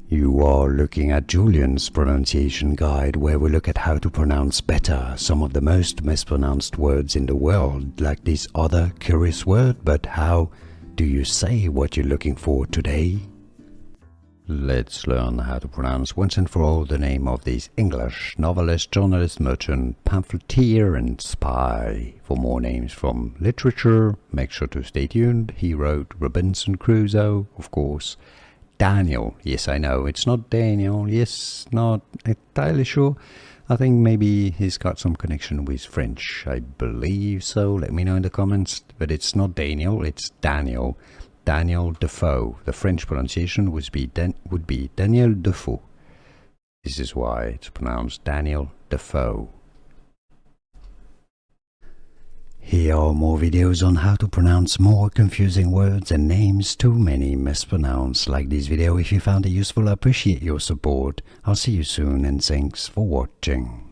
You are looking at Julian's pronunciation guide, where we look at how to pronounce better some of the most mispronounced words in the world, like this other curious word. But how do you say what you're looking for today? Let's learn how to pronounce once and for all the name of this English novelist, journalist, merchant, pamphleteer and spy. For more names from literature, make sure to stay tuned. He wrote Robinson Crusoe, of course. Daniel, yes, I know, it's not Daniel, yes, not entirely sure. I think maybe he's got some connection with French, I believe so, let me know in the comments. But it's not Daniel, it's Daniel. Daniel Defoe. The French pronunciation would be Daniel Defoe. This is why it's pronounced Daniel Defoe. Here are more videos on how to pronounce more confusing words and names too many mispronounced. Like this video if you found it useful. I appreciate your support. I'll see you soon and thanks for watching.